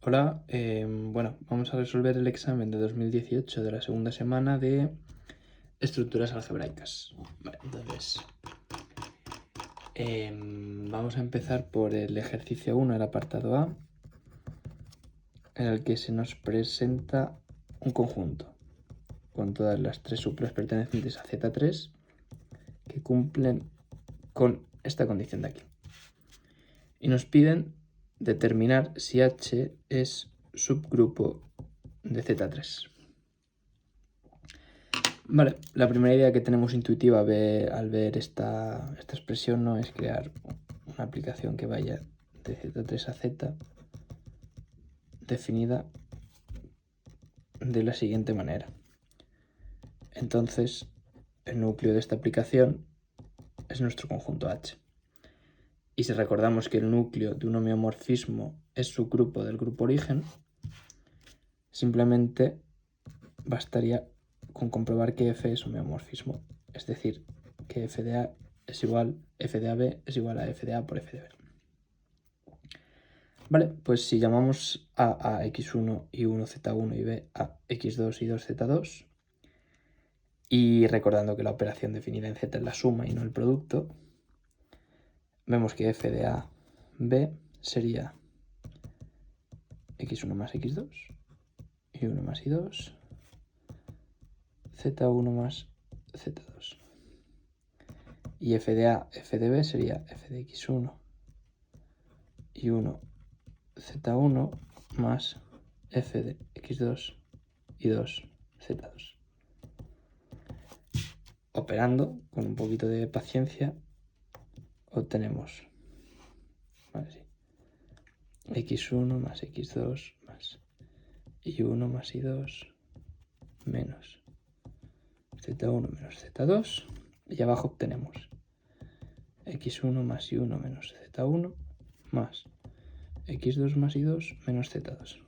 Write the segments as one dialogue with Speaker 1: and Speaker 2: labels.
Speaker 1: Hola, bueno, vamos a resolver el examen de 2018 de la segunda semana de estructuras algebraicas. Vale, entonces, vamos a empezar por el ejercicio 1, el apartado A, en el que se nos presenta un conjunto con todas las tres supras pertenecientes a Z3 que cumplen con esta condición de aquí. Y nos piden determinar si H es subgrupo de Z3. Vale, la primera idea que tenemos intuitiva al ver esta expresión, ¿no?, es crear una aplicación que vaya de Z3 a Z definida de la siguiente manera. Entonces, el núcleo de esta aplicación es nuestro conjunto H. Y si recordamos que el núcleo de un homeomorfismo es subgrupo del grupo origen, simplemente bastaría con comprobar que F es homeomorfismo, es decir, que f de A es igual, f de AB es igual a f de A por f de B. Vale, pues si llamamos A x1 y 1 z1 y B a x2 y 2 z2, y recordando que la operación definida en Z es la suma y no el producto, vemos que f de A B sería x1 más x2 y 1 más y2, z1 más z2. Y f de A, f de B sería f de x1 y 1 z1 más f de x2 y 2 z2. Operando con un poquito de paciencia obtenemos, vale, sí, x1 más x2 más y1 más y2 menos z1 menos z2, y abajo obtenemos x1 más y1 menos z1 más x2 más y2 menos z2.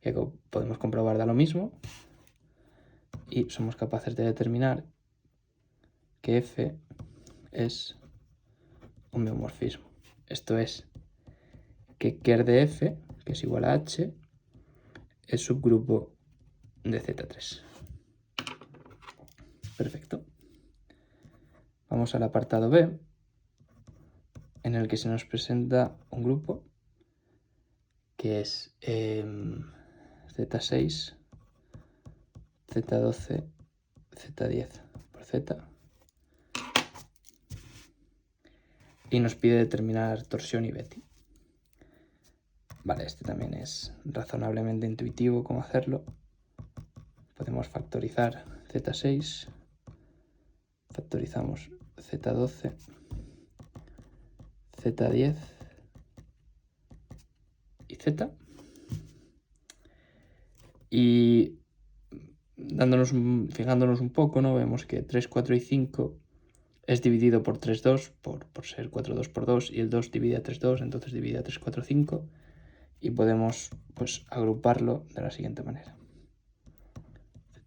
Speaker 1: Y aquí podemos comprobar da lo mismo y somos capaces de determinar que f es homeomorfismo. Esto es, que ker de f, que es igual a h, es subgrupo de Z3. Perfecto. Vamos al apartado B, en el que se nos presenta un grupo que es Z6, Z12, Z10 por Z, y nos pide determinar torsión y Betti. Vale, este también es razonablemente intuitivo cómo hacerlo. Podemos factorizar Z6, factorizamos Z12, Z10 y Z. Y fijándonos un poco, ¿no?, vemos que 3, 4 y 5 es dividido por 3, 2, por ser 4, 2 por 2, y el 2 divide a 3, 2, entonces divide a 3, 4, 5, y podemos pues agruparlo de la siguiente manera.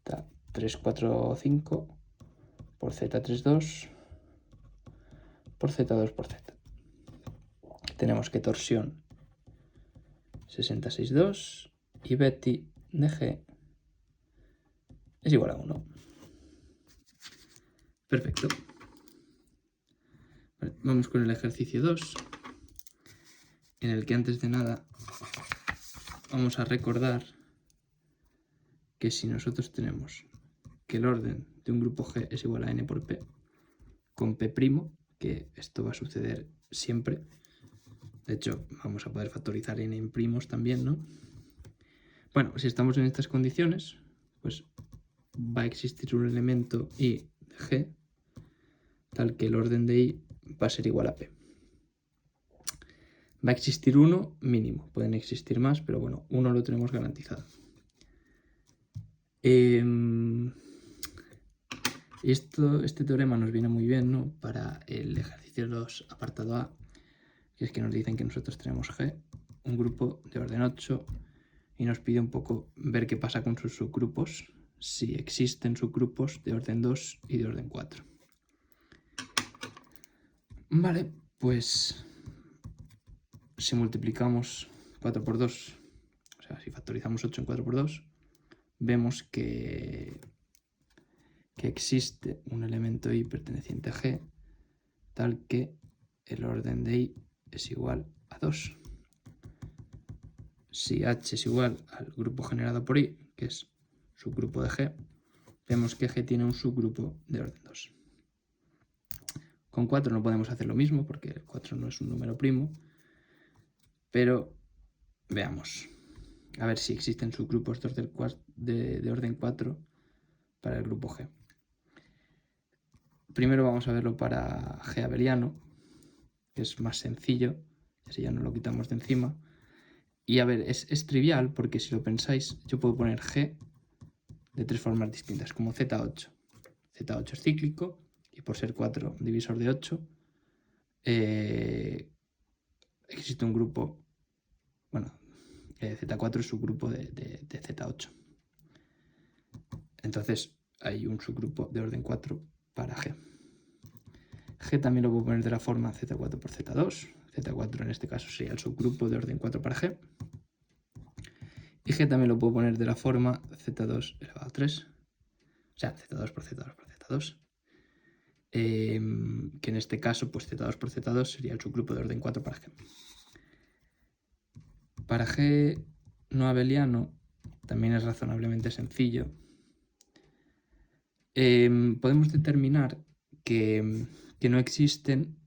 Speaker 1: Z3, 4, 5 por Z3, 2 por Z2 por Z. Tenemos que torsión 66, 2 y Betti de G es igual a 1. Perfecto. Vale, vamos con el ejercicio 2, en el que antes de nada vamos a recordar que si nosotros tenemos que el orden de un grupo G es igual a n por P, con P', que esto va a suceder siempre, de hecho vamos a poder factorizar n en primos también, ¿no? Bueno, si estamos en estas condiciones, pues va a existir un elemento I de G tal que el orden de I va a ser igual a P. Va a existir uno mínimo, pueden existir más, pero bueno, uno lo tenemos garantizado. Y este teorema nos viene muy bien, ¿no?, para el ejercicio 2, apartado A, que es que nos dicen que nosotros tenemos G, un grupo de orden 8, y nos pide un poco ver qué pasa con sus subgrupos, si existen subgrupos de orden 2 y de orden 4. Vale, pues si multiplicamos 4 por 2, o sea, si factorizamos 8 en 4 por 2, vemos que existe un elemento I perteneciente a G tal que el orden de I es igual a 2. Si H es igual al grupo generado por I, que es subgrupo de G, vemos que G tiene un subgrupo de orden 2. Con 4 no podemos hacer lo mismo porque el 4 no es un número primo, pero veamos. A ver si existen subgrupos de orden 4 para el grupo G. Primero vamos a verlo para G abeliano, que es más sencillo, así ya no lo quitamos de encima. Y a ver, es trivial porque si lo pensáis, yo puedo poner G de 3 formas distintas, como Z8. Z8 es cíclico y por ser 4 divisor de 8, existe un grupo, bueno, Z4 es subgrupo de Z8. Entonces hay un subgrupo de orden 4 para G. G también lo puedo poner de la forma Z4 por Z2. Z4 en este caso sería el subgrupo de orden 4 para G. Y G también lo puedo poner de la forma Z2 elevado a 3. O sea, Z2 por Z2 por Z2. Que en este caso, pues Z2 por Z2 sería el subgrupo de orden 4 para G. Para G no abeliano también es razonablemente sencillo. Podemos determinar que no existen,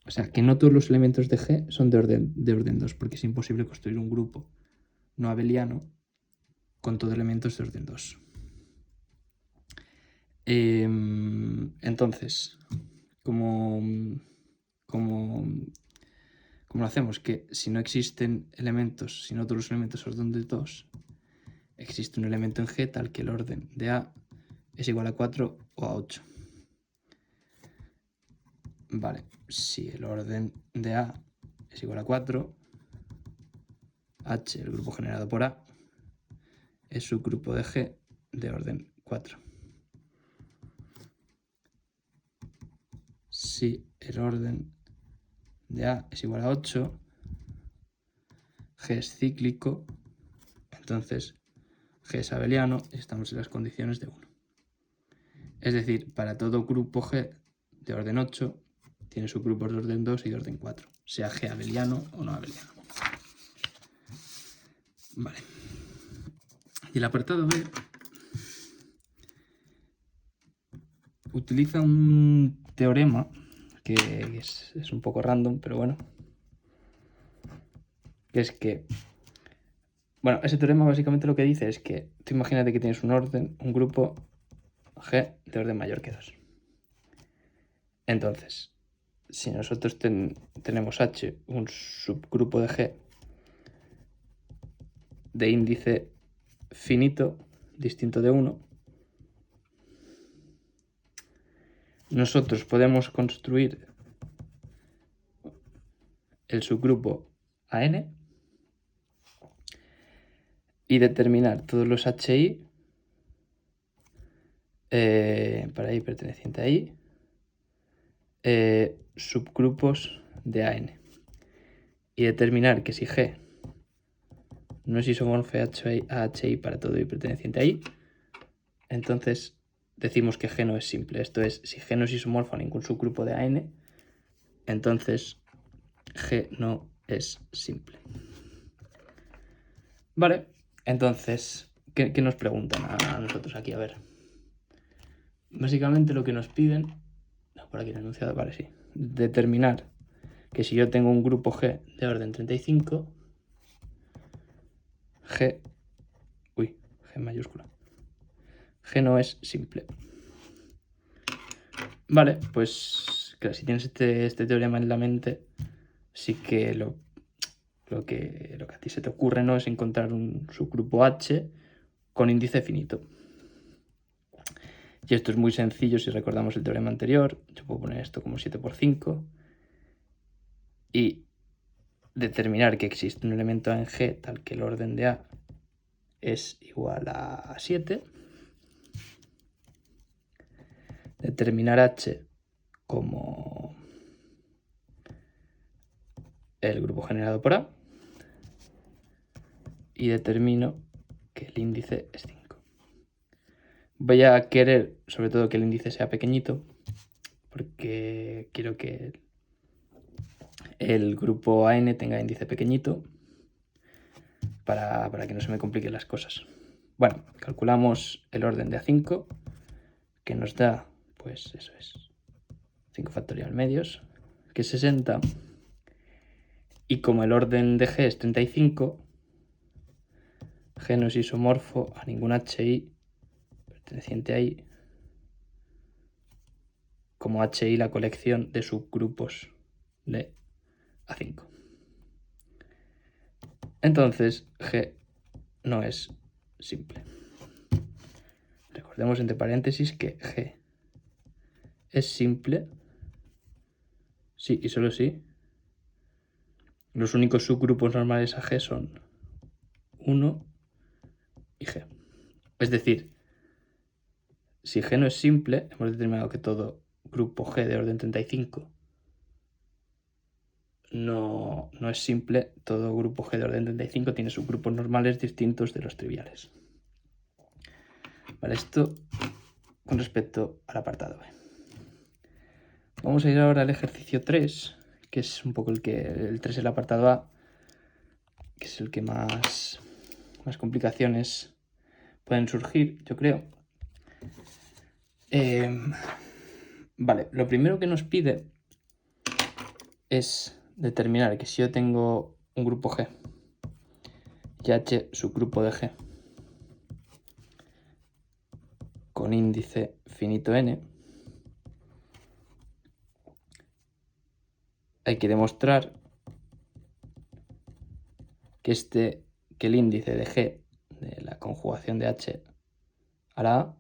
Speaker 1: o sea, que no todos los elementos de G son de orden 2, porque es imposible construir un grupo no abeliano con todos elementos de orden 2. Entonces, como lo hacemos, que si no existen elementos, si no todos los elementos son de orden 2, existe un elemento en G tal que el orden de A es igual a 4 o a 8. Vale, si el orden de A es igual a 4, H, el grupo generado por A, es subgrupo de G de orden 4. Si el orden de A es igual a 8, G es cíclico, entonces G es abeliano y estamos en las condiciones de 1. Es decir, para todo grupo G de orden 8 tiene subgrupos de orden 2 y de orden 4, sea G abeliano o no abeliano. Vale. Y el apartado B utiliza un teorema que es un poco random, pero bueno. Que es que, bueno, ese teorema básicamente lo que dice es que tú imagínate que tienes un grupo G de orden mayor que 2. Entonces, si nosotros tenemos H, un subgrupo de G de índice finito, distinto de 1, nosotros podemos construir el subgrupo AN y determinar todos los HI para I perteneciente a I, subgrupos de AN. Y determinar que si G no es isomorfo a HI para todo I perteneciente a I, entonces decimos que G no es simple. Esto es, si G no es isomorfo a ningún subgrupo de AN, entonces G no es simple. Vale, entonces, ¿qué nos preguntan a nosotros aquí? A ver. Básicamente lo que nos piden, no, por aquí el enunciado, vale, sí, determinar que si yo tengo un grupo G de orden 35, G mayúscula, G no es simple. Vale, pues claro, si tienes este teorema en la mente, sí que lo que a ti se te ocurre, ¿no?, es encontrar un subgrupo H con índice finito. Y esto es muy sencillo si recordamos el teorema anterior. Yo puedo poner esto como 7 por 5 y determinar que existe un elemento en G tal que el orden de A es igual a 7. Determinar H como el grupo generado por A. y determino que el índice es 5. Voy a querer sobre todo que el índice sea pequeñito porque quiero que el grupo AN tenga índice pequeñito para que no se me compliquen las cosas. Bueno, calculamos el orden de A5 que nos da, pues eso es, 5 factorial medios, que es 60. Y como el orden de G es 35, G no es isomorfo a ningún HI perteneciente a I, como HI la colección de subgrupos de A5. Entonces G no es simple. Recordemos entre paréntesis que G es simple sí y solo sí. Los únicos subgrupos normales a G son 1 y G. Es decir, si G no es simple, hemos determinado que todo grupo G de orden 35 no es simple. Todo grupo G de orden 35 tiene subgrupos normales distintos de los triviales. Vale, esto con respecto al apartado B. Vamos a ir ahora al ejercicio 3, que es un poco el 3 el apartado A, que es el que más complicaciones pueden surgir, yo creo. Vale, lo primero que nos pide es determinar que si yo tengo un grupo G y H subgrupo de G con índice finito n, hay que demostrar que el índice de G de la conjugación de H a la A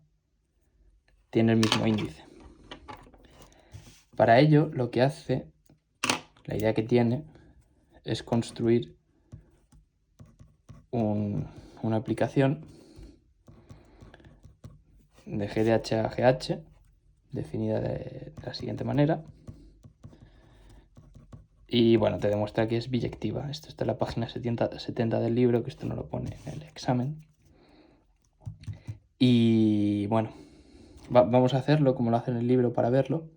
Speaker 1: tiene el mismo índice. Para ello, lo que hace, la idea que tiene, es construir una aplicación de G de H a GH, definida de la siguiente manera. Y bueno, te demuestra que es biyectiva. Esto está en la página 70 del libro, que esto no lo pone en el examen. Y bueno, vamos a hacerlo como lo hace en el libro para verlo.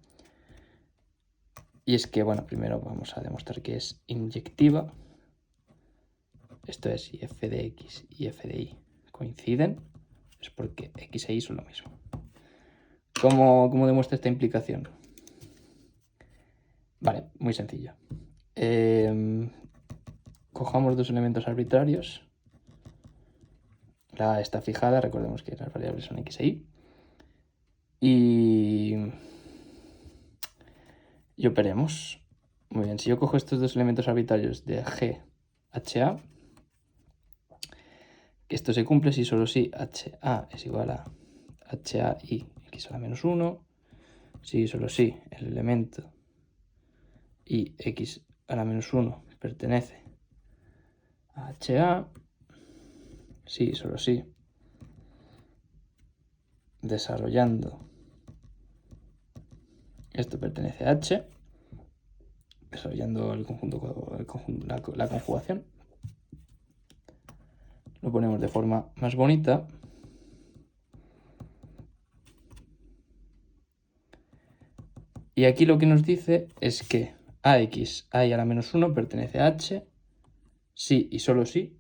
Speaker 1: Y es que, bueno, primero vamos a demostrar que es inyectiva. Esto es, si f de x y f de y coinciden, es porque x e y son lo mismo. ¿Cómo demuestra esta implicación? Vale, muy sencillo. Cojamos dos elementos arbitrarios. La A está fijada, recordemos que las variables son x e y. Y operemos. Muy bien, si yo cojo estos dos elementos arbitrarios de G, H, A, que esto se cumple si solo si H, A es igual a H, A, y x a la menos 1, si solo si el elemento y x a la menos 1 pertenece a H, A, si solo si desarrollando esto pertenece a H, desarrollando la conjugación, lo ponemos de forma más bonita. Y aquí lo que nos dice es que AX, A y a la menos 1 pertenece a H, si y solo si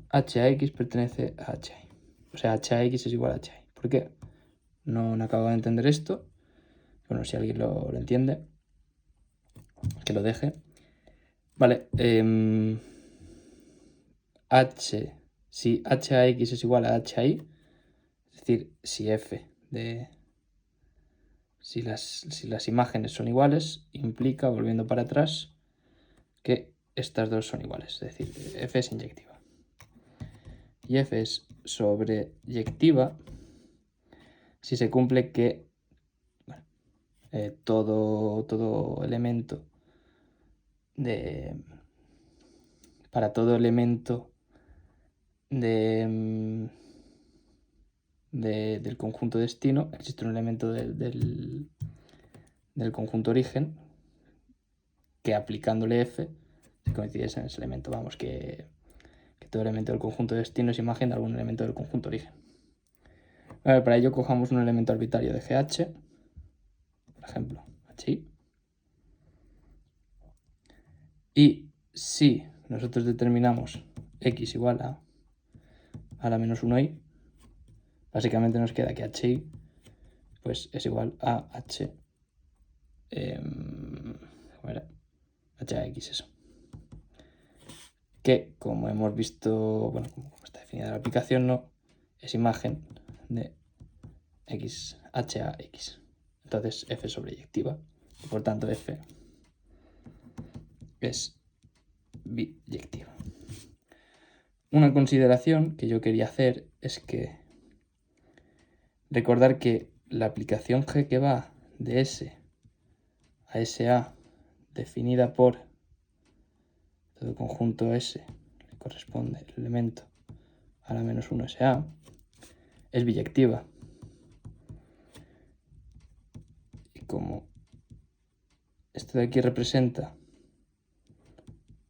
Speaker 1: HAX pertenece a HI. O sea, HAX es igual a HI. ¿Por qué? No acabo de entender esto. Bueno, si alguien lo entiende, que lo deje. Vale. Si HAX es igual a HI, es decir, si F de... Si las imágenes son iguales, implica, volviendo para atrás, que estas dos son iguales. Es decir, F es inyectiva. Y F es sobreyectiva si se cumple que todo elemento para todo elemento del conjunto destino existe un elemento del conjunto origen que aplicándole F se coincide en ese elemento. Vamos, que que todo elemento del conjunto destino es imagen de algún elemento del conjunto origen. A ver, para ello cojamos un elemento arbitrario de GH, por ejemplo, HI. Y si nosotros determinamos x igual a la menos 1i, básicamente nos queda que HI pues es igual a HAX, eso. Que como hemos visto, bueno, como está definida la aplicación, no es imagen de HAX. Entonces f sobre eyectiva. Y por tanto f es biyectiva. Una consideración que yo quería hacer es que recordar que la aplicación G que va de S a SA definida por todo conjunto S le corresponde el elemento a la menos 1 SA es biyectiva. Y como esto de aquí representa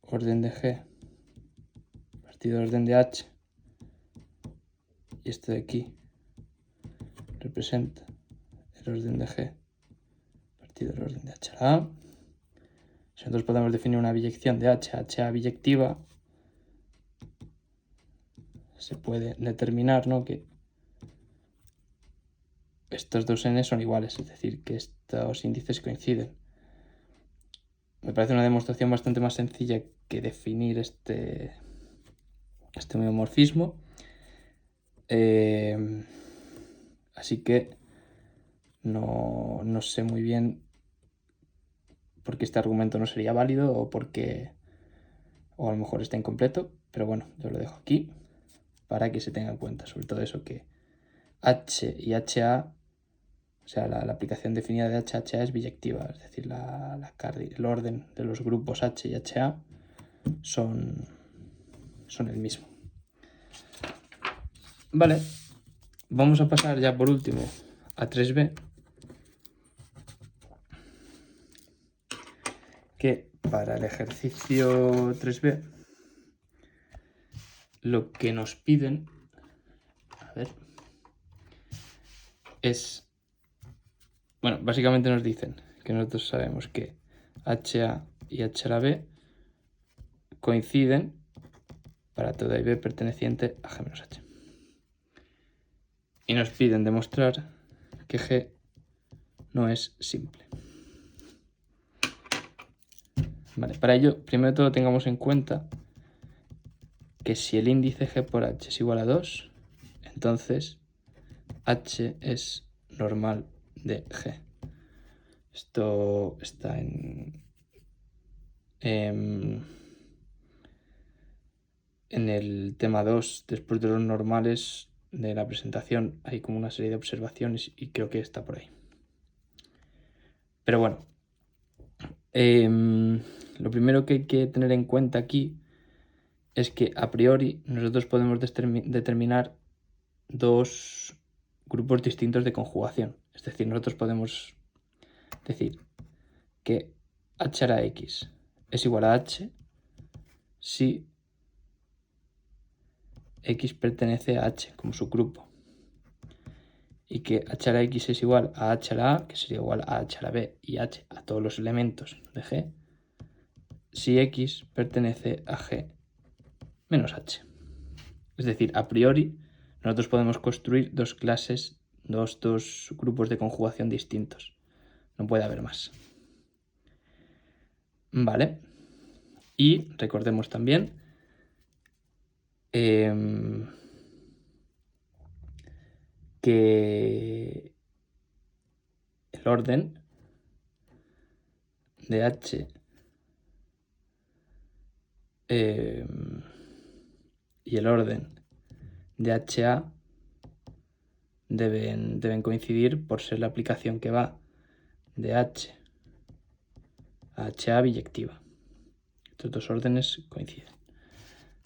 Speaker 1: orden de G partido de orden de H y esto de aquí representa el orden de G partido del orden de H a la A, nosotros podemos definir una biyección de H a HA biyectiva, se puede determinar, ¿no?, que estos dos n son iguales, es decir, que estos índices coinciden. Me parece una demostración bastante más sencilla que definir este homeomorfismo. Así que no sé muy bien por qué este argumento no sería válido o a lo mejor está incompleto, pero bueno, yo lo dejo aquí para que se tenga en cuenta, sobre todo eso, que H y HA, o sea, la aplicación definida de HHA es biyectiva, es decir, el orden de los grupos H y HA son el mismo. Vale, vamos a pasar ya por último a 3b, que para el ejercicio 3b lo que nos piden, a ver, es, bueno, básicamente nos dicen que nosotros sabemos que HA y H a la B coinciden para toda IB perteneciente a G menos H. Y nos piden demostrar que G no es simple. Vale, para ello, primero de todo tengamos en cuenta que si el índice G por H es igual a 2, entonces H es normal de G. Esto está en el tema 2, después de los normales de la presentación, hay como una serie de observaciones y creo que está por ahí. Pero bueno, lo primero que hay que tener en cuenta aquí es que a priori nosotros podemos determinar dos grupos distintos de conjugación. Es decir, nosotros podemos decir que H a la X es igual a H si X pertenece a H como subgrupo. Y que H a la X es igual a H a la A, que sería igual a H a la B y H a todos los elementos de G, si X pertenece a G menos H. Es decir, a priori, nosotros podemos construir dos grupos de conjugación distintos. No puede haber más. Vale. Y recordemos también que el orden de H y el orden de HA deben coincidir por ser la aplicación que va de H a HA biyectiva. Estos dos órdenes coinciden.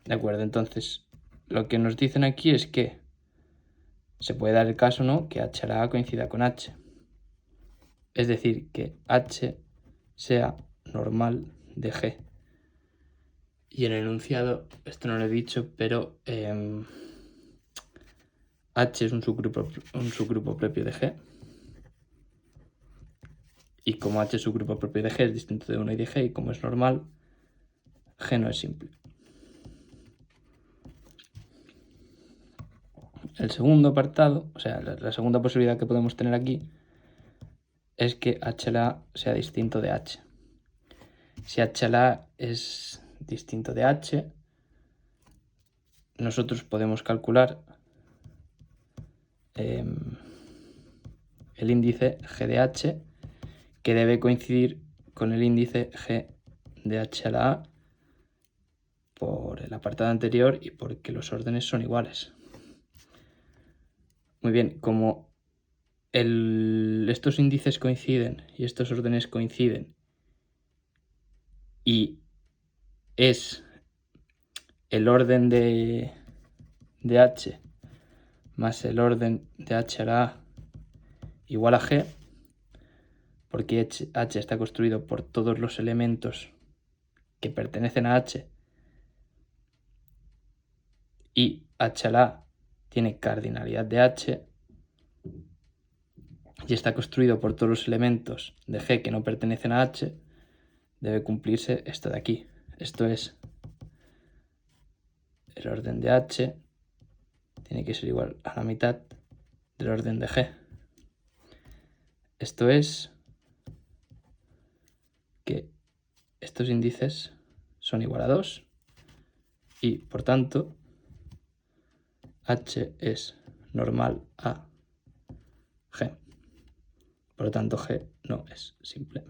Speaker 1: De acuerdo, entonces lo que nos dicen aquí es que se puede dar el caso, ¿no?, que H a la A coincida con H. Es decir, que H sea normal de G. Y en el enunciado, esto no lo he dicho, pero H es un subgrupo propio de G. Y como H es subgrupo propio de G es distinto de 1 y de G, y como es normal, G no es simple. El segundo apartado, o sea, la segunda posibilidad que podemos tener aquí es que HLA sea distinto de H. Si HLA es distinto de H, nosotros podemos calcular el índice G de H, que debe coincidir con el índice G de HLA por el apartado anterior y porque los órdenes son iguales. Muy bien, como estos índices coinciden y estos órdenes coinciden y es el orden de H más el orden de H a la A igual a G, porque H está construido por todos los elementos que pertenecen a H y H a la A tiene cardinalidad de H y está construido por todos los elementos de G que no pertenecen a H, debe cumplirse esto de aquí. Esto es, el orden de H tiene que ser igual a la mitad del orden de G. Esto es que estos índices son igual a 2 y, por tanto, H es normal a G. Por lo tanto, G no es simple.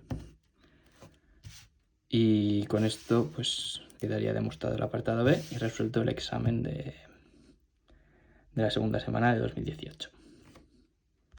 Speaker 1: Y con esto pues quedaría demostrado el apartado B y resuelto el examen de la segunda semana de 2018.